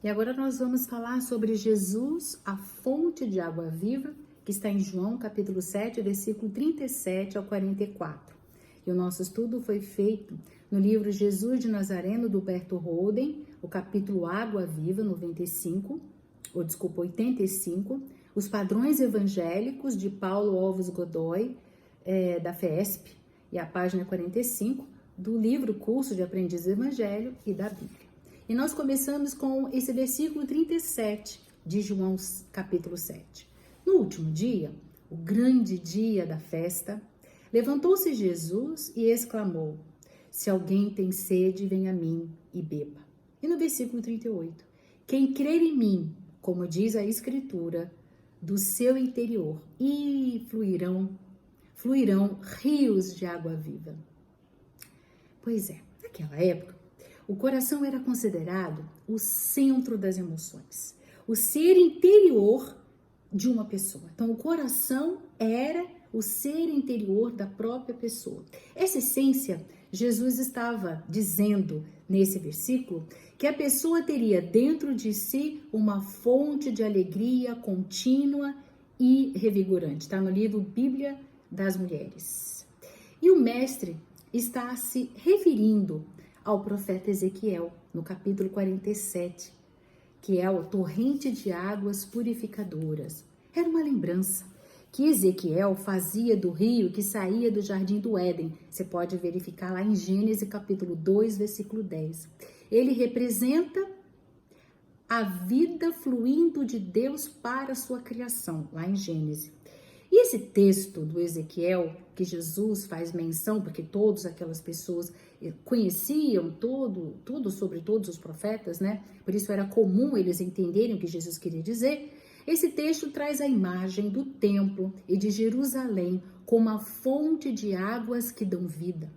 E agora nós vamos falar sobre Jesus, a fonte de água viva, que está em João capítulo 7, versículo 37 ao 44. E o nosso estudo foi feito no livro Jesus de Nazareno, do Berto Holden, o capítulo Água Viva, 85, os padrões evangélicos de Paulo Ovos Godoy, da FESP, e a página 45, do livro Curso de Aprendiz do Evangelho e da Bíblia. E nós começamos com esse versículo 37 de João capítulo 7. No último dia, o grande dia da festa, levantou-se Jesus e exclamou: se alguém tem sede, venha a mim e beba. E no versículo 38, quem crer em mim, como diz a Escritura, do seu interior e fluirão rios de água viva. Pois é, naquela época, o coração era considerado o centro das emoções, o ser interior de uma pessoa. Então, o coração era o ser interior da própria pessoa. Essa essência, Jesus estava dizendo nesse versículo que a pessoa teria dentro de si uma fonte de alegria contínua e revigorante. Está no livro Bíblia das Mulheres. E o mestre está se referindo ao profeta Ezequiel, no capítulo 47, que é o torrente de águas purificadoras. Era uma lembrança que Ezequiel fazia do rio que saía do jardim do Éden. Você pode verificar lá em Gênesis capítulo 2, versículo 10. Ele representa a vida fluindo de Deus para a sua criação, lá em Gênesis. E esse texto do Ezequiel, que Jesus faz menção, porque todas aquelas pessoas conheciam tudo sobre todos os profetas, né? Por isso era comum eles entenderem o que Jesus queria dizer. Esse texto traz a imagem do templo e de Jerusalém como a fonte de águas que dão vida.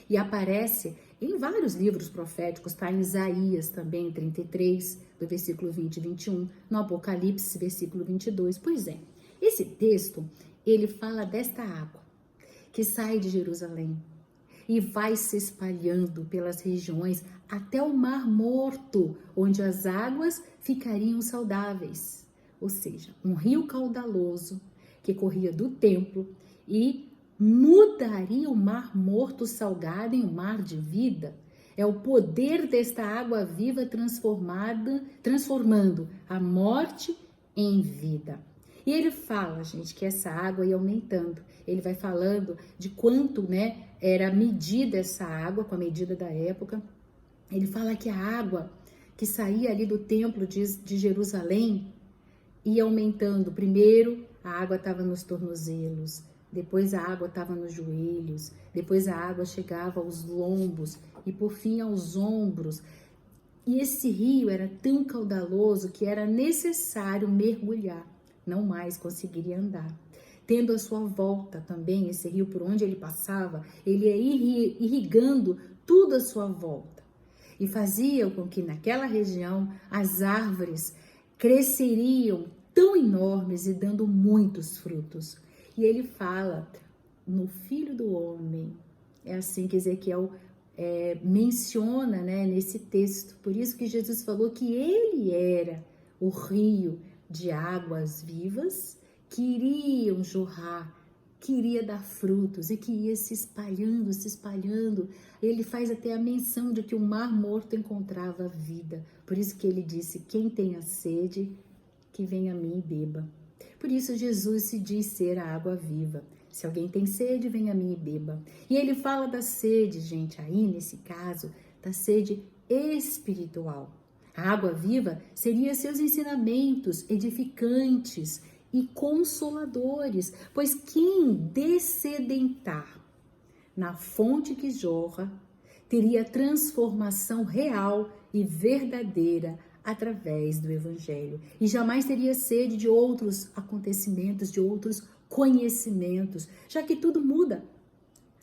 E aparece em vários livros proféticos, tá? Em Isaías também, 33, do versículo 20 e 21, no Apocalipse, versículo 22. Pois é, esse texto, ele fala desta água que sai de Jerusalém e vai se espalhando pelas regiões até o Mar Morto, onde as águas ficariam saudáveis. Ou seja, um rio caudaloso que corria do templo e mudaria o Mar Morto salgado em um mar de vida. É o poder desta água viva transformando a morte em vida. E ele fala, gente, que essa água ia aumentando. Ele vai falando de quanto, né, era medida essa água, com a medida da época. Ele fala que a água que saía ali do templo de Jerusalém ia aumentando. Primeiro, a água estava nos tornozelos, depois a água estava nos joelhos, depois a água chegava aos lombos e por fim aos ombros. E esse rio era tão caudaloso que era necessário mergulhar, não mais conseguiria andar. Tendo à sua volta também esse rio, por onde ele passava, ele ia irrigando tudo à sua volta. E fazia com que naquela região as árvores cresceriam tão enormes e dando muitos frutos. E ele fala no Filho do Homem. É assim que Ezequiel menciona, né, nesse texto. Por isso que Jesus falou que ele era o rio de águas vivas que iriam jorrar, que iria dar frutos e que ia se espalhando, se espalhando. Ele faz até a menção de que o Mar Morto encontrava vida. Por isso que ele disse, quem tenha sede, que venha a mim e beba. Por isso Jesus se diz ser a água viva. Se alguém tem sede, venha a mim e beba. E ele fala da sede, gente, aí nesse caso, da sede espiritual. A água viva seria seus ensinamentos edificantes e consoladores, pois quem dessedentar na fonte que jorra teria transformação real e verdadeira através do Evangelho e jamais teria sede de outros acontecimentos, de outros conhecimentos, já que tudo muda.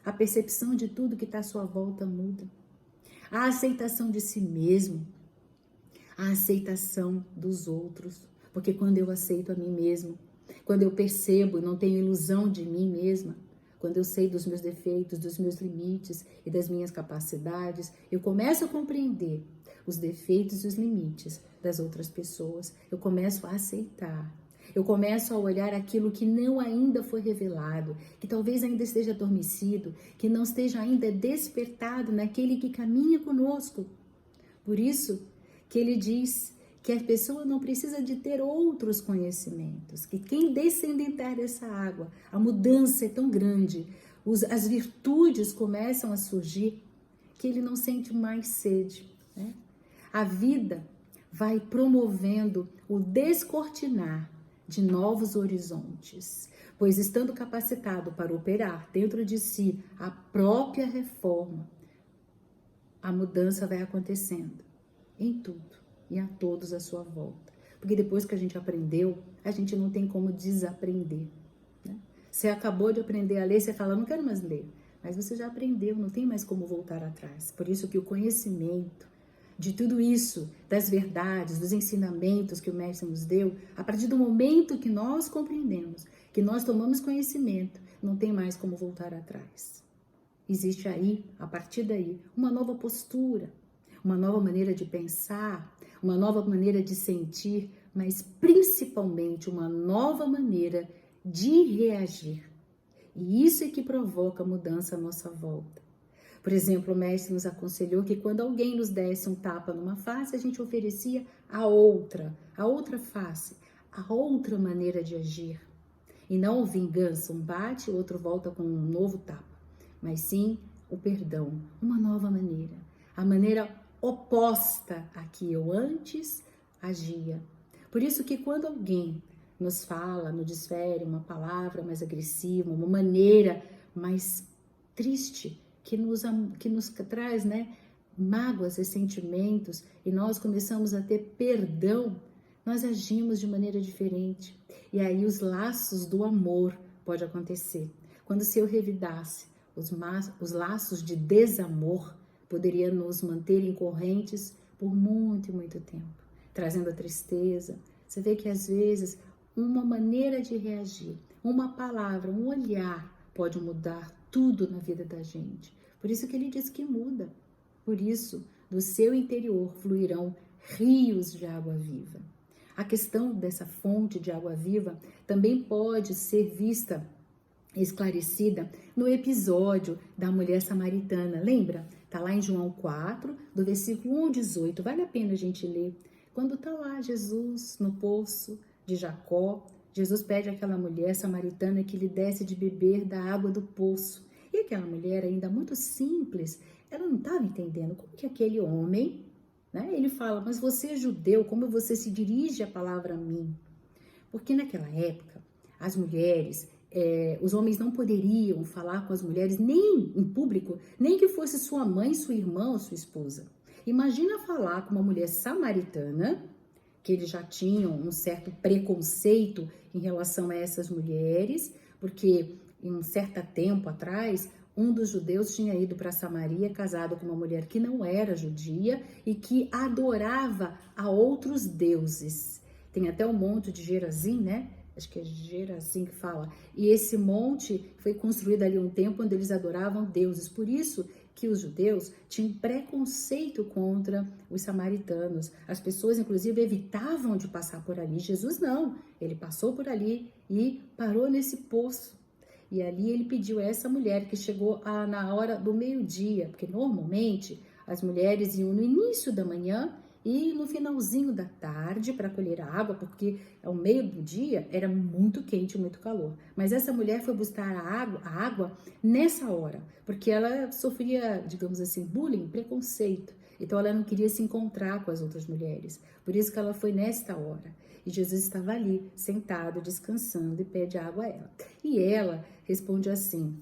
A percepção de tudo que está à sua volta muda. A aceitação de si mesmo, a aceitação dos outros, porque quando eu aceito a mim mesmo, quando eu percebo, não tenho ilusão de mim mesma, quando eu sei dos meus defeitos, dos meus limites e das minhas capacidades, eu começo a compreender os defeitos e os limites das outras pessoas. Eu começo a aceitar. Eu começo a olhar aquilo que não ainda foi revelado, que talvez ainda esteja adormecido, que não esteja ainda despertado naquele que caminha conosco. Por isso que ele diz que a pessoa não precisa de ter outros conhecimentos, que quem descendentar dessa água, a mudança é tão grande, as virtudes começam a surgir, que ele não sente mais sede, né? A vida vai promovendo o descortinar de novos horizontes, pois estando capacitado para operar dentro de si a própria reforma, a mudança vai acontecendo em tudo e a todos à sua volta. Porque depois que a gente aprendeu, a gente não tem como desaprender, né? Você acabou de aprender a ler, você fala, não quero mais ler. Mas você já aprendeu, não tem mais como voltar atrás. Por isso que o conhecimento de tudo isso, das verdades, dos ensinamentos que o Mestre nos deu, a partir do momento que nós compreendemos, que nós tomamos conhecimento, não tem mais como voltar atrás. Existe aí, a partir daí, uma nova postura, uma nova maneira de pensar, uma nova maneira de sentir, mas principalmente uma nova maneira de reagir. E isso é que provoca mudança à nossa volta. Por exemplo, o Mestre nos aconselhou que quando alguém nos desse um tapa numa face, a gente oferecia a outra face, a outra maneira de agir. E não vingança, um bate, o outro volta com um novo tapa, mas sim o perdão, uma nova maneira, a maneira oposta a que eu antes agia. Por isso que quando alguém nos fala, nos desfere uma palavra mais agressiva, uma maneira mais triste, que nos traz, né, mágoas, ressentimentos, e nós começamos a ter perdão, nós agimos de maneira diferente. E aí os laços do amor pode acontecer. Quando se eu revidasse, os laços de desamor poderiam nos manter em correntes por muito e muito tempo, trazendo a tristeza. Você vê que às vezes uma maneira de reagir, uma palavra, um olhar pode mudar tudo na vida da gente. Por isso que ele diz que muda. Por isso, do seu interior fluirão rios de água viva. A questão dessa fonte de água viva também pode ser vista, esclarecida, no episódio da mulher samaritana. Lembra? Está lá em João 4, do versículo 1 ao 18. Vale a pena a gente ler. Quando está lá Jesus no poço de Jacó, Jesus pede àquela mulher samaritana que lhe desse de beber da água do poço. E aquela mulher, ainda muito simples, ela não estava entendendo como que aquele homem, né? Ele fala, mas você é judeu, como você se dirige a palavra a mim? Porque naquela época, as mulheres, os homens não poderiam falar com as mulheres nem em público, nem que fosse sua mãe, sua irmã ou sua esposa. Imagina falar com uma mulher samaritana, que eles já tinham um certo preconceito em relação a essas mulheres, porque em um certo tempo atrás, um dos judeus tinha ido para Samaria, casado com uma mulher que não era judia e que adorava a outros deuses. Tem até o monte de Gerazim, né? Acho que é Gerazim que fala. E esse monte foi construído ali um tempo onde eles adoravam deuses. Por isso que os judeus tinham preconceito contra os samaritanos. As pessoas, inclusive, evitavam de passar por ali. Jesus não. Ele passou por ali e parou nesse poço. E ali ele pediu a essa mulher que chegou na hora do meio-dia, porque normalmente as mulheres iam no início da manhã e no finalzinho da tarde para colher a água, porque ao meio do dia era muito quente, muito calor. Mas essa mulher foi buscar a água nessa hora, porque ela sofria, digamos assim, bullying, preconceito. Então ela não queria se encontrar com as outras mulheres. Por isso que ela foi nesta hora. E Jesus estava ali, sentado, descansando, e pede água a ela. E ela responde assim,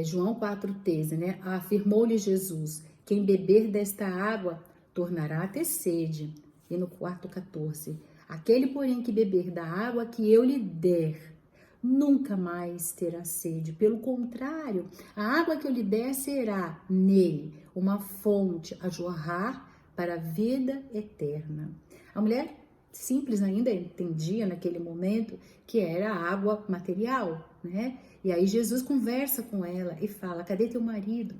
João 4,13, né? Afirmou-lhe Jesus, quem beber desta água tornará a ter sede. E no 4,14, aquele, porém, que beber da água que eu lhe der, nunca mais terá sede. Pelo contrário, a água que eu lhe der será nele uma fonte a jorrar para a vida eterna. A mulher simples ainda entendia naquele momento que era água material, né? E aí Jesus conversa com ela e fala, cadê teu marido?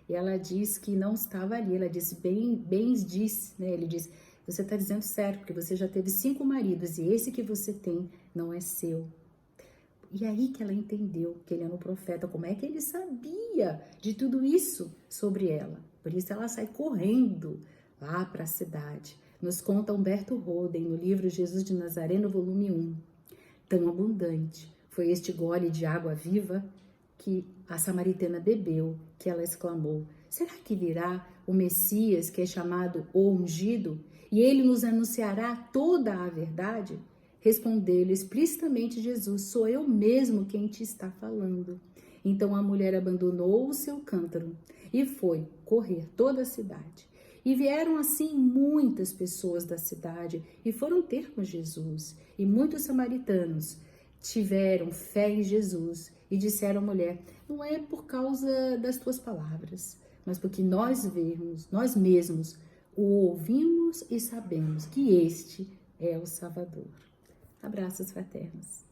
E ela diz que não estava ali, ela disse, bem diz, né? Ele diz, você está dizendo certo, porque você já teve 5 maridos e esse que você tem não é seu. E aí que ela entendeu que ele era um profeta, como é que ele sabia de tudo isso sobre ela. Por isso ela sai correndo lá para a cidade. Nos conta Humberto Roden, no livro Jesus de Nazaré, no volume 1. Tão abundante foi este gole de água viva que a samaritana bebeu, que ela exclamou, será que virá o Messias, que é chamado o Ungido, e ele nos anunciará toda a verdade? Respondeu-lhe explicitamente Jesus, sou eu mesmo quem te está falando. Então a mulher abandonou o seu cântaro e foi correr toda a cidade. E vieram assim muitas pessoas da cidade e foram ter com Jesus. E muitos samaritanos tiveram fé em Jesus e disseram à mulher, não é por causa das tuas palavras, mas porque nós mesmos o ouvimos e sabemos que este é o Salvador. Abraços fraternos.